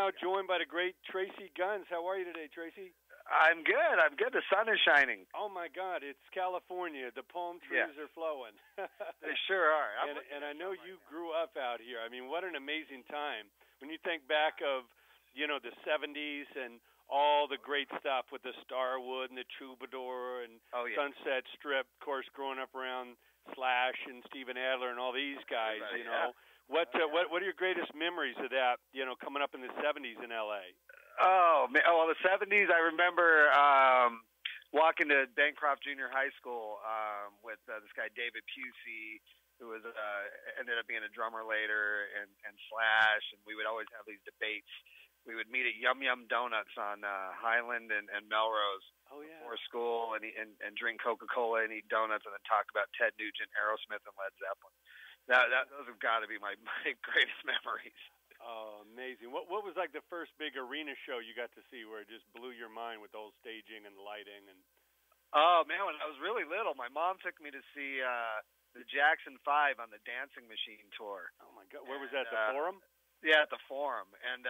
now joined by the great Tracii Guns. How are you today, Tracii? I'm good. I'm good. The sun is shining. Oh, my God. It's California. The palm trees are flowing. They sure are. And I know you grew up out here. I mean, what an amazing time. When you think back of, you know, the 70s and all the great stuff with the Starwood and the Troubadour and Sunset Strip, of course, growing up around SLASH and Steven Adler and all these guys, you know. What are your greatest memories of that, you know, coming up in the 70s in L.A.? Oh, well, the 70s, I remember walking to Bancroft Junior High School with this guy, David Pusey, who was ended up being a drummer later, and SLASH, and we would always have these debates. We would meet at Yum Yum Donuts on Highland and Melrose before school and drink Coca-Cola and eat donuts and then talk about Ted Nugent, Aerosmith, and Led Zeppelin. Those have got to be my greatest memories. Oh, amazing. What was like the first big arena show you got to see where it just blew your mind with the whole staging and lighting? And oh, man, when I was really little, my mom took me to see the Jackson 5 on the Dancing Machine tour. Oh, my God. Where was that, the Forum? Yeah, at the Forum. And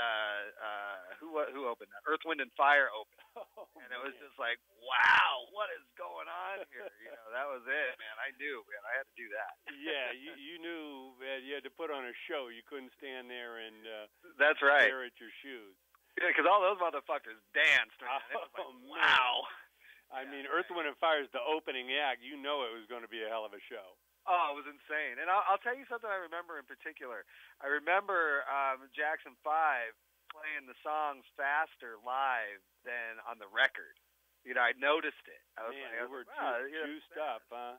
who opened that? Earth, Wind, and Fire opened. Oh, and it was just like, wow, what is going on here? You know, that was it, man. I knew, man. I had to do that. Yeah, you knew that you had to put on a show. You couldn't stand there and that's right. stare at your shoes. Yeah, because all those motherfuckers danced, man. It was like, wow. I mean, Earth, Wind, and Fire is the opening act. You know it was going to be a hell of a show. Oh, it was insane. And I'll tell you something I remember in particular. I remember Jackson 5 playing the songs faster live than on the record. You know, I noticed it. I was Man, like, juiced up, huh?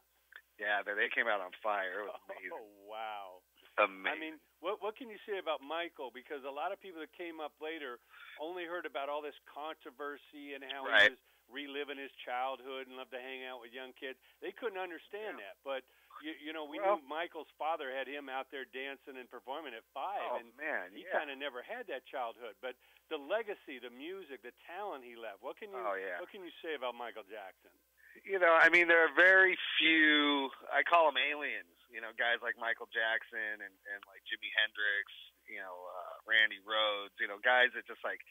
Yeah, they came out on fire. It was amazing. Oh, wow. Amazing. I mean, what can you say about Michael? Because a lot of people that came up later only heard about all this controversy and how he was reliving his childhood and loved to hang out with young kids. They couldn't understand that. But, you know, we knew Michael's father had him out there dancing and performing at 5. Oh, and man, he kind of never had that childhood. But the legacy, the music, the talent he left, what can you say about Michael Jackson? You know, I mean, there are very few, I call them aliens, you know, guys like Michael Jackson and like Jimi Hendrix, you know, Randy Rhoads, you know, guys that just like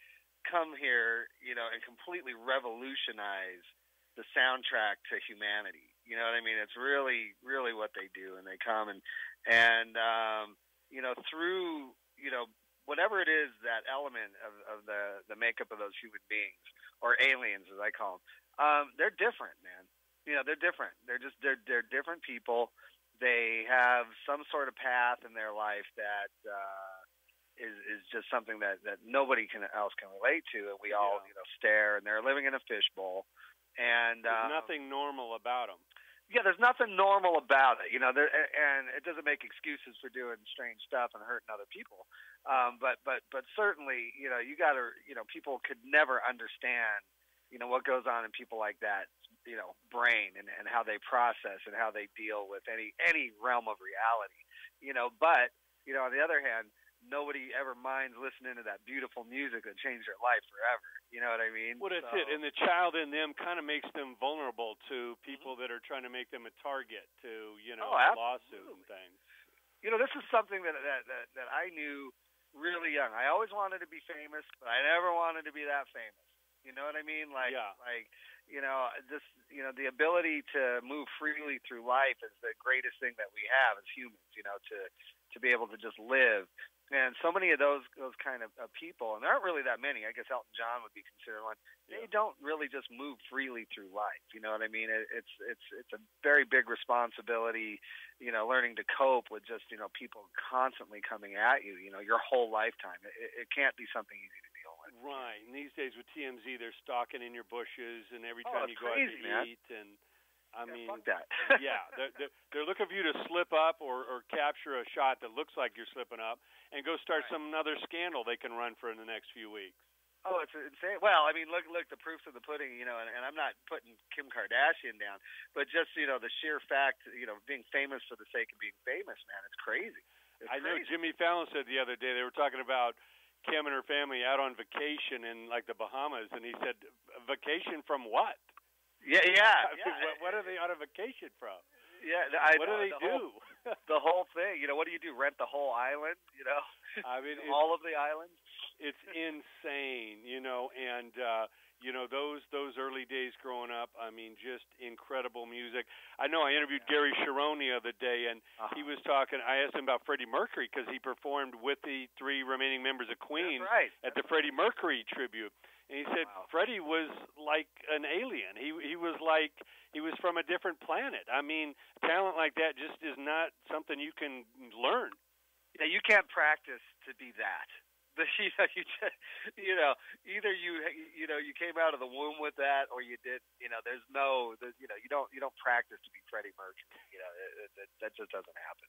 come here, you know, and completely revolutionize the soundtrack to humanity. You know what I mean? It's really, really what they do, and they come and you know, through, you know, whatever it is, that element of the makeup of those human beings, or aliens as I call them. They're different, man. You know, they're different. They're different people. They have some sort of path in their life that is just something that nobody else can relate to, and we all, you know, stare, and they're living in a fishbowl. And there's nothing normal about them. Yeah, there's nothing normal about it. You know, and it doesn't make excuses for doing strange stuff and hurting other people. But certainly, you know, you got to, you know, people could never understand, you know, what goes on in people like that, you know, brain and how they process and how they deal with any realm of reality, you know. But, you know, on the other hand, nobody ever minds listening to that beautiful music that changed their life forever. You know what I mean? Well, that's it. And the child in them kind of makes them vulnerable to people that are trying to make them a target to, you know, a lawsuit and things. You know, this is something that I knew really young. I always wanted to be famous, but I never wanted to be that famous. You know what I mean? Like, you know, this, you know, the ability to move freely through life is the greatest thing that we have as humans. You know, to be able to just live. And so many of those kind of people, and there aren't really that many. I guess Elton John would be considered one. They don't really just move freely through life. You know what I mean? It's a very big responsibility. You know, learning to cope with just, you know, people constantly coming at you. You know, your whole lifetime. It can't be something easy to deal with. Right. And these days with TMZ, they're stalking in your bushes, and every time you go out to eat, and I mean, fuck that. they're looking for you to slip up or capture a shot that looks like you're slipping up and go start some other scandal they can run for in the next few weeks. Oh, it's insane. Well, I mean, look, the proof's of the pudding, you know, and I'm not putting Kim Kardashian down, but just, you know, the sheer fact, you know, being famous for the sake of being famous, man, it's crazy. I know Jimmy Fallon said the other day, they were talking about Kim and her family out on vacation in, like, the Bahamas, and he said, vacation from what? Yeah. What are they on a vacation from? Yeah, what do they do? The whole thing. You know, what do you do? Rent the whole island? You know, I mean, all of the islands. It's insane, you know, and you know, those early days growing up, I mean, just incredible music. I know I interviewed Gary Cherone the other day, and he was talking, I asked him about Freddie Mercury because he performed with the 3 remaining members of Queen at the Freddie Mercury tribute. And he said Freddie was like an alien. He was like he was from a different planet. I mean, talent like that just is not something you can learn. Yeah, you can't practice to be that. You know, either you came out of the womb with that, or you did. You know, you don't practice to be Freddie Mercury. You know, that just doesn't happen.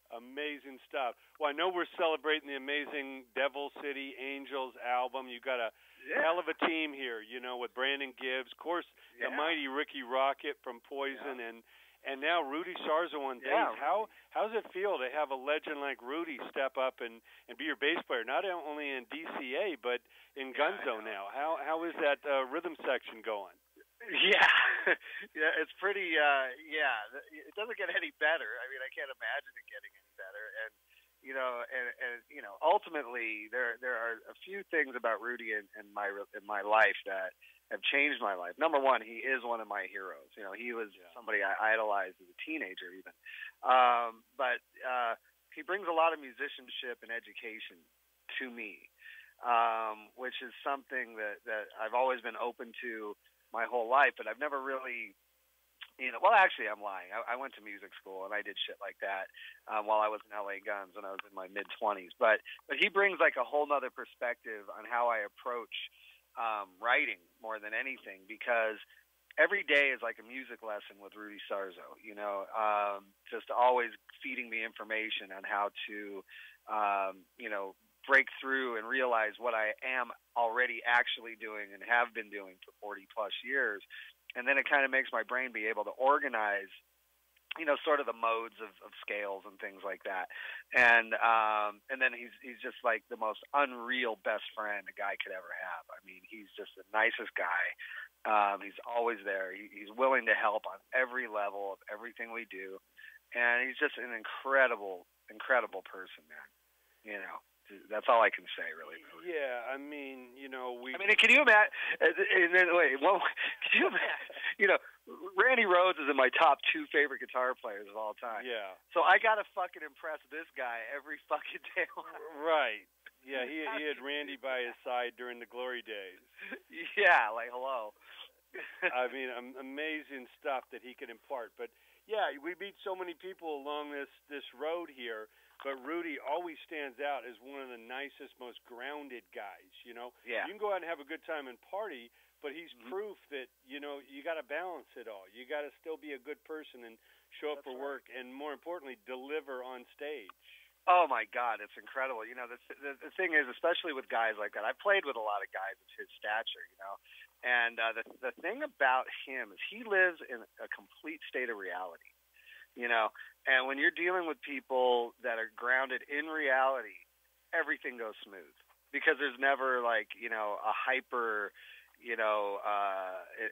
Amazing stuff. Well, I know we're celebrating the amazing Devil City Angels album. You got a hell of a team here, you know, with Brandon Gibbs, of course, the mighty Rickki Rockett from Poison, and now Rudy Sarzo on bass. How's it feel to have a legend like Rudy step up and be your bass player, not only in DCA but in Gunzo now? How is that rhythm section going? Yeah, it's pretty. It doesn't get any better. I mean, I can't imagine it getting any better. And you know, ultimately, there are a few things about Rudy in my life that have changed my life. Number one, he is one of my heroes. You know, he was somebody I idolized as a teenager, even. But he brings a lot of musicianship and education to me, which is something that I've always been open to my whole life, but I've never really, you know, well, actually, I'm lying. I went to music school and I did shit like that while I was in LA Guns when I was in my mid-20s. But he brings like a whole nother perspective on how I approach writing more than anything, because every day is like a music lesson with Rudy Sarzo, you know, just always feeding me information on how to, you know, break through and realize what I am already actually doing and have been doing for 40 plus years. And then it kind of makes my brain be able to organize, you know, sort of the modes of scales and things like that. And then he's just like the most unreal best friend a guy could ever have. I mean, he's just the nicest guy. He's always there. He's willing to help on every level of everything we do. And he's just an incredible person, man. You know. That's all I can say, really. Yeah, I mean, you know, can you imagine? Can you imagine? You know, Randy Rhoads is in my top 2 favorite guitar players of all time. Yeah. So I gotta fucking impress this guy every fucking day. Right. Yeah, he had Randy by his side during the glory days. Yeah, like hello. I mean, amazing stuff that he could impart. But yeah, we meet so many people along this road here. But Rudy always stands out as one of the nicest, most grounded guys, you know? Yeah. You can go out and have a good time and party, but he's proof that, you know, you got to balance it all. You got to still be a good person and show up for work and, more importantly, deliver on stage. Oh, my God, it's incredible. You know, the thing is, especially with guys like that, I've played with a lot of guys of his stature, you know? And the thing about him is he lives in a complete state of reality. You know, and when you're dealing with people that are grounded in reality, everything goes smooth, because there's never like, you know, a hyper, you know,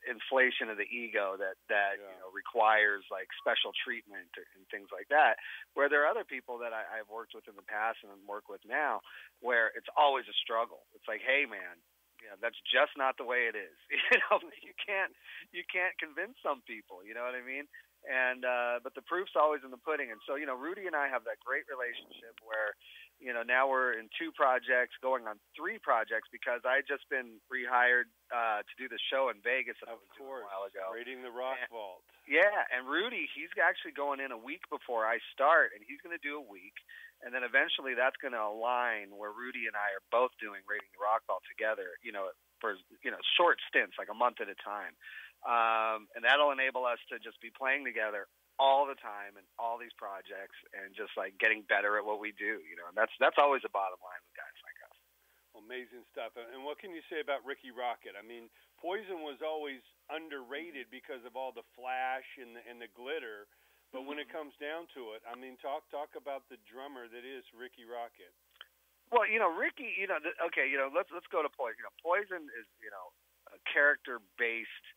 inflation of the ego that you know, requires like special treatment and things like that. Where there are other people that I've worked with in the past and work with now, where it's always a struggle. It's like, hey, man, you know, that's just not the way it is. You know, you can't convince some people. You know what I mean? And but the proof's always in the pudding. And so, you know, Rudy and I have that great relationship where, you know, now we're in 2 projects, going on 3 projects, because I just been rehired to do the show in Vegas that I was doing a while ago. Raiding the Rock Vault. Yeah, and Rudy, he's actually going in a week before I start, and he's going to do a week. And then eventually that's going to align where Rudy and I are both doing Raiding the Rock Vault together, you know, for, you know, short stints, like a month at a time. And that'll enable us to just be playing together all the time in all these projects and just like getting better at what we do, you know. And that's always the bottom line with guys like us. Amazing stuff. And what can you say about Rickki Rockett? I mean, Poison was always underrated because of all the flash and the glitter. But when it comes down to it, I mean, talk about the drummer that is Rickki Rockett. Well, you know, Rickki, you know, okay, you know, let's go to Poison. You know, Poison is, you know, a character-based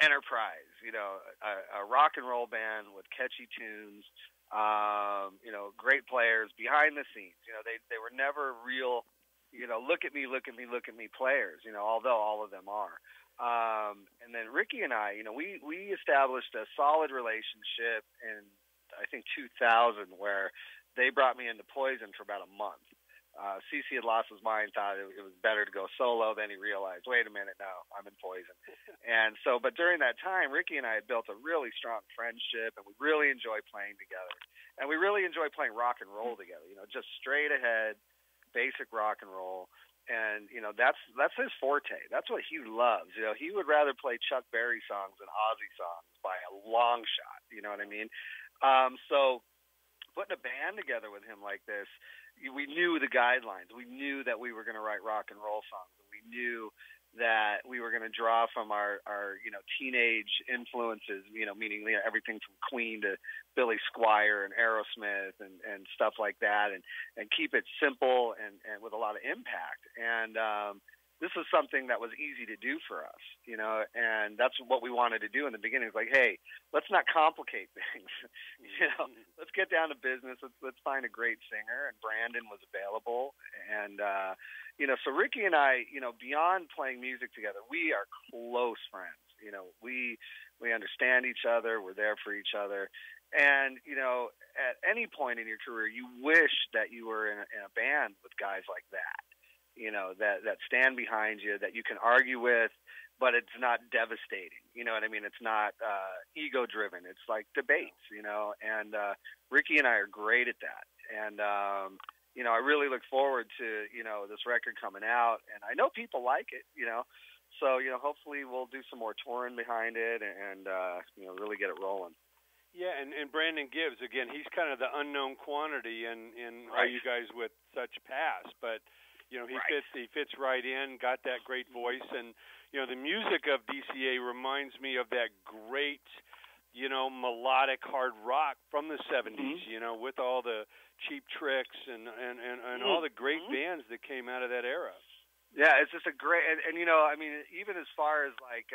enterprise, you know, a rock and roll band with catchy tunes, you know, great players behind the scenes. You know, they were never real look at me, look at me, look at me players, although all of them are. And then Rikki and I, we established a solid relationship in, I think, 2000, where they brought me into Poison for about a month. CC had lost his mind, thought it was better to go solo. Then he realized, wait a minute, no, I'm in Poison. And so, but during that time, Rikki and I had built a really strong friendship, and we really enjoyed playing together. And we really enjoyed playing rock and roll together, just straight ahead, basic rock and roll. And, that's his forte. That's what he loves. He would rather play Chuck Berry songs than Ozzy songs by a long shot. You know what I mean? So putting a band together with him like this, we knew the guidelines. We knew that we were going to write rock and roll songs. We knew that we were going to draw from our teenage influences, meaning everything from Queen to Billy Squier and Aerosmith and stuff like that, and keep it simple and with a lot of impact. And this was something that was easy to do for us, and that's what we wanted to do in the beginning. It's like, hey, let's not complicate things, let's get down to business. Let's find a great singer, and Brandon was available. And, so Rikki and I, beyond playing music together, we are close friends. We understand each other. We're there for each other. And, at any point in your career, you wish that you were in a band with guys like that. That stand behind you, that you can argue with, but it's not devastating. You know what I mean? It's not ego-driven. It's like debates, and Rikki and I are great at that. And, I really look forward to, this record coming out, and I know people like it, so, hopefully we'll do some more touring behind it and really get it rolling. Yeah, and Brandon Gibbs, again, he's kind of the unknown quantity in all you guys with such past, but he fits right in, got that great voice, and the music of DCA reminds me of that great, melodic hard rock from the 70s, with all the Cheap Tricks and all the great bands that came out of that era. Yeah, it's just a great, and even as far as like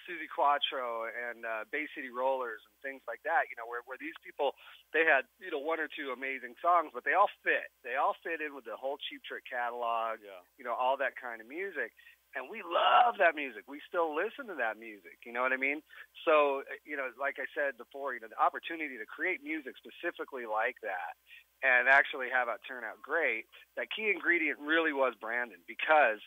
Suzi Quatro and Bay City Rollers and things like that, where these people, they had, one or two amazing songs, but they all fit. They all fit in with the whole Cheap Trick catalog, all that kind of music. And we love that music. We still listen to that music, you know what I mean? So, like I said before, the opportunity to create music specifically like that and actually have it turn out great, that key ingredient really was Brandon, because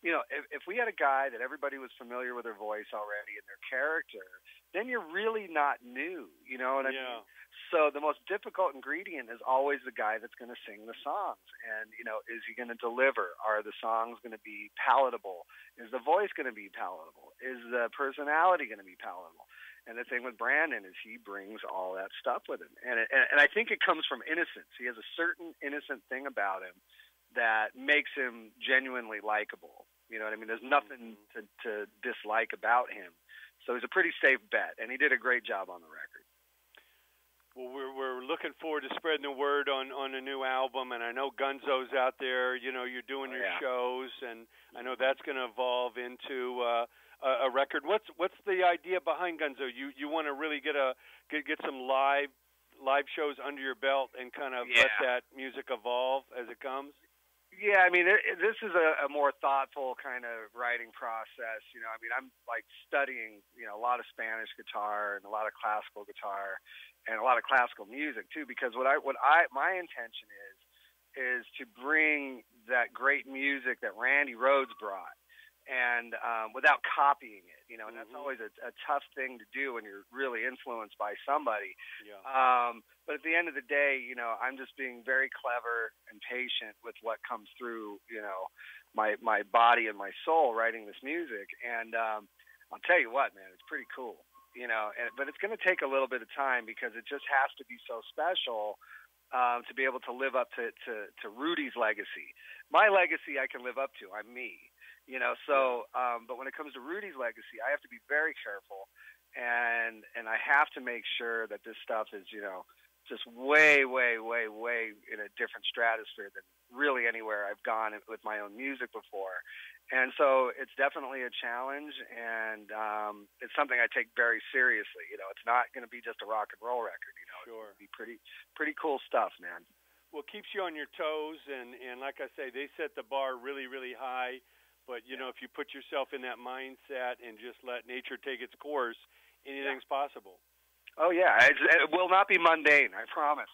if we had a guy that everybody was familiar with their voice already and their character, then you're really not new, you know what I mean? So the most difficult ingredient is always the guy that's going to sing the songs. And, is he going to deliver? Are the songs going to be palatable? Is the voice going to be palatable? Is the personality going to be palatable? And the thing with Brandon is he brings all that stuff with him. And I think it comes from innocence. He has a certain innocent thing about him that makes him genuinely likable. You know what I mean? There's nothing to dislike about him. So he's a pretty safe bet, and he did a great job on the record. Well, we're looking forward to spreading the word on a new album, and I know Gunzo's out there. You're doing your shows, and I know that's going to evolve into a record. What's the idea behind Gunzo? You want to really get some live shows under your belt and kind of let that music evolve as it comes? Yeah, I mean, this is a more thoughtful kind of writing process. I'm like studying, a lot of Spanish guitar and a lot of classical guitar and a lot of classical music too, because my intention is to bring that great music that Randy Rhoads brought, and without copying it, and that's always a tough thing to do when you're really influenced by somebody. But at the end of the day, I'm just being very clever and patient with what comes through, my body and my soul writing this music. And I'll tell you what, man, it's pretty cool, but it's going to take a little bit of time, because it just has to be so special to be able to live up to Rudy's legacy. My legacy I can live up to. I'm me. But when it comes to Rudy's legacy, I have to be very careful, and I have to make sure that this stuff is, just way, way, way, way in a different stratosphere than really anywhere I've gone with my own music before. And so it's definitely a challenge, and it's something I take very seriously. It's not going to be just a rock and roll record. It's going to be pretty cool stuff, man. Well, keeps you on your toes, and like I say, they set the bar really, really high. But, you know, if you put yourself in that mindset and just let nature take its course, anything's possible. Oh, yeah. It will not be mundane, I promise.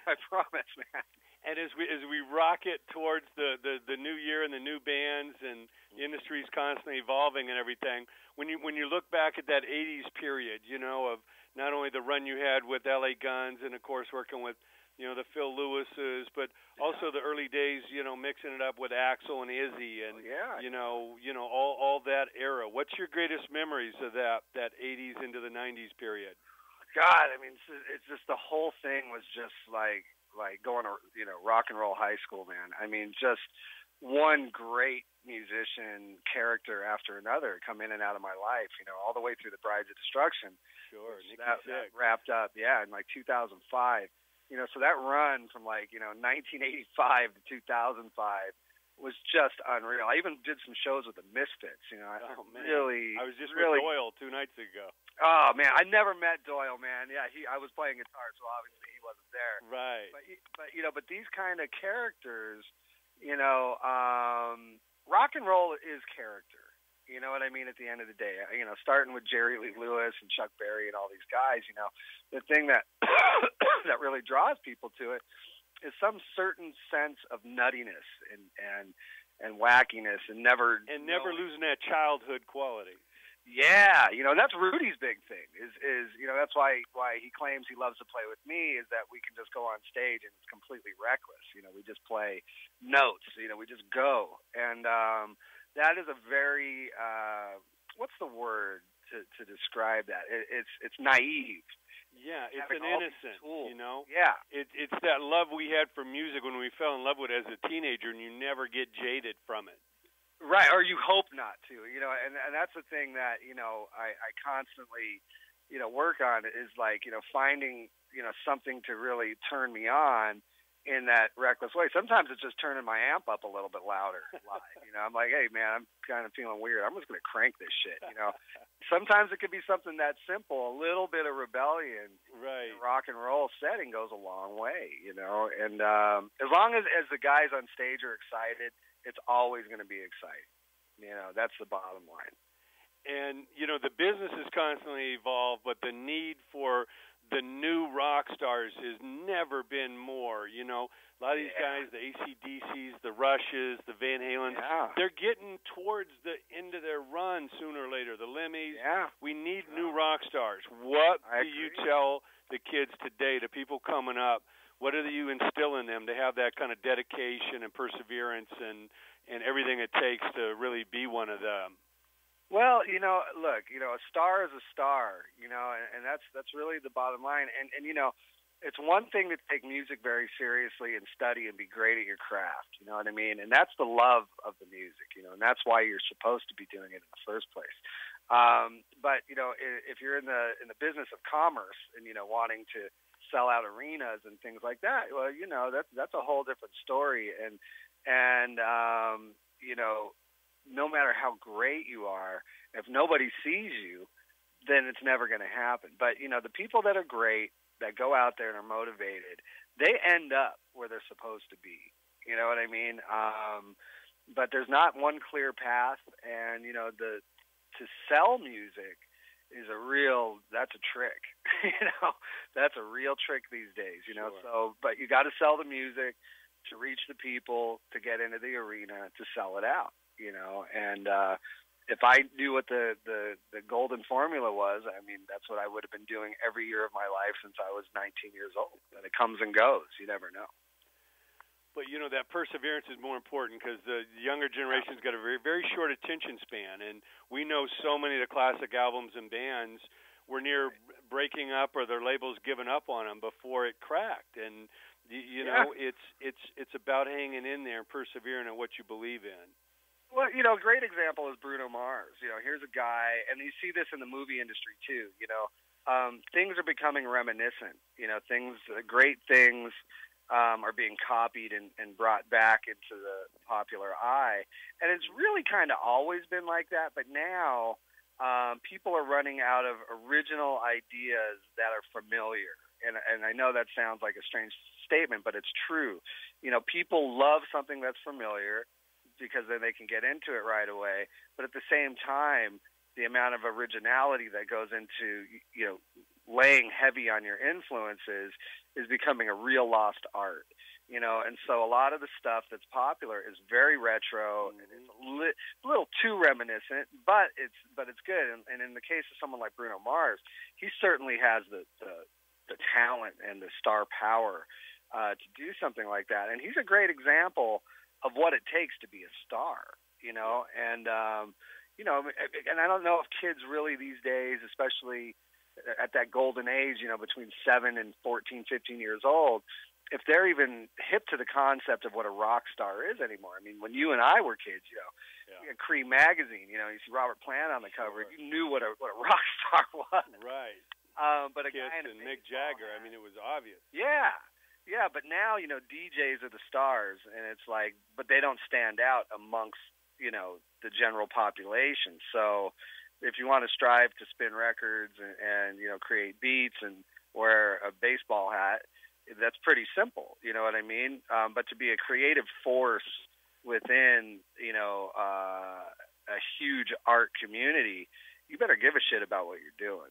I promise, man. And as we rocket towards the new year and the new bands, and the industry's constantly evolving and everything, when you look back at that 80s period, you know, of not only the run you had with LA Guns and, of course, working with, you know, the Phil Lewises, but also the early days, you know, mixing it up with Axl and Izzy and, you know, all that era. What's your greatest memories of that 80s into the 90s period? God, I mean, it's just the whole thing was just like going to, you know, rock and roll high school, man. I mean, just one great musician character after another come in and out of my life, you know, all the way through the Brides of Destruction. Sure, that wrapped up, in like 2005. You know, so that run from like, you know, 1985 to 2005 was just unreal. I even did some shows with the Misfits, you know. I was just with Doyle 2 nights ago. Oh, man, I never met Doyle, man. Yeah, I was playing guitar, so obviously he wasn't there. Right. But you know, but these kind of characters, you know, rock and roll is character. You know what I mean? At the end of the day, you know, starting with Jerry Lee Lewis and Chuck Berry and all these guys, you know, the thing that that really draws people to it is some certain sense of nuttiness and wackiness and never losing that childhood quality. Yeah, you know, and that's Rudy's big thing. Is you know, that's why he claims he loves to play with me, is that we can just go on stage and it's completely reckless. You know, we just play notes. You know, we just go, and that is a very what's the word to describe that? It's naive. Yeah, it's an innocent, you know? Yeah. It's that love we had for music when we fell in love with it as a teenager, and you never get jaded from it. Right, or you hope not to, you know, and that's the thing that, you know, I constantly, you know, work on is like, you know, finding, you know, something to really turn me on in that reckless way. Sometimes it's just turning my amp up a little bit louder live. You know, I'm like, hey, man, I'm kind of feeling weird. I'm just going to crank this shit, you know. Sometimes it could be something that simple. A little bit of rebellion in a rock and roll setting goes a long way, you know. And as long as the guys on stage are excited, it's always going to be exciting. You know, that's the bottom line. And, you know, the business has constantly evolved, but the need for the new rock stars has never been more. You know, a lot of these guys, the AC/DCs, the Rushes, the Van Halens, they're getting towards the end of their run sooner or later. The Lemmys, we need new rock stars. What do you tell the kids today, the people coming up? What do you instill in them to have that kind of dedication and perseverance and everything it takes to really be one of them? Well, you know, look, you know, a star is a star, you know, and that's really the bottom line. And you know, it's one thing to take music very seriously and study and be great at your craft, you know what I mean? And that's the love of the music, you know, and that's why you're supposed to be doing it in the first place. But, you know, if you're in the business of commerce and, you know, wanting to sell out arenas and things like that, well, you know, that's a whole different story. And you know, no matter how great you are, if nobody sees you, then it's never going to happen. But, you know, the people that are great, that go out there and are motivated, they end up where they're supposed to be. You know what I mean? But there's not one clear path. And, you know, to sell music is that's a trick. You know, that's a real trick these days, you know. So, but you got to sell the music to reach the people, to get into the arena, to sell it out. You know, and if I knew what the golden formula was, I mean, that's what I would have been doing every year of my life since I was 19 years old. And it comes and goes. You never know. But, you know, that perseverance is more important because the younger generation's got a very, very short attention span. And we know so many of the classic albums and bands were near breaking up or their labels giving up on them before it cracked. And, you know, it's about hanging in there and persevering at what you believe in. Well, you know, a great example is Bruno Mars. You know, here's a guy, and you see this in the movie industry too. You know, things are becoming reminiscent. You know, great things are being copied and brought back into the popular eye. And it's really kind of always been like that, but now people are running out of original ideas that are familiar. And I know that sounds like a strange statement, but it's true. You know, people love something that's familiar because then they can get into it right away. But at the same time, the amount of originality that goes into, you know, laying heavy on your influences is becoming a real lost art. You know, and so a lot of the stuff that's popular is very retro, and it's a little too reminiscent, but it's good. And in the case of someone like Bruno Mars, he certainly has the talent and the star power to do something like that. And he's a great example of what it takes to be a star. You know, and you know, and I don't know if kids really these days, especially at that golden age, you know, between 7 and 14, 15 years old, if they're even hip to the concept of what a rock star is anymore. I mean, when you and I were kids, you know, Cream magazine, you know, you see Robert Plant on the cover, you knew what a rock star was. Right. But a Kiss guy in and Mick Jagger, I mean, it was obvious. Yeah. Yeah, but now, you know, DJs are the stars, and it's like, but they don't stand out amongst, you know, the general population. So if you want to strive to spin records and you know, create beats and wear a baseball hat, that's pretty simple, you know what I mean? But to be a creative force within, you know, a huge art community, you better give a shit about what you're doing,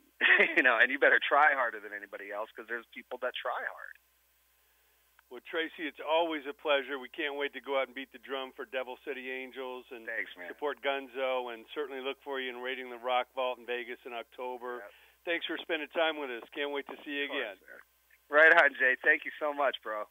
you know, and you better try harder than anybody else because there's people that try hard. Well, Tracii, it's always a pleasure. We can't wait to go out and beat the drum for Devil City Angels and Thanks, man. Support Gunzo, and certainly look for you in Raiding the Rock Vault in Vegas in October. Yep. Thanks for spending time with us. Can't wait to see you again. Right on, Jay. Thank you so much, bro.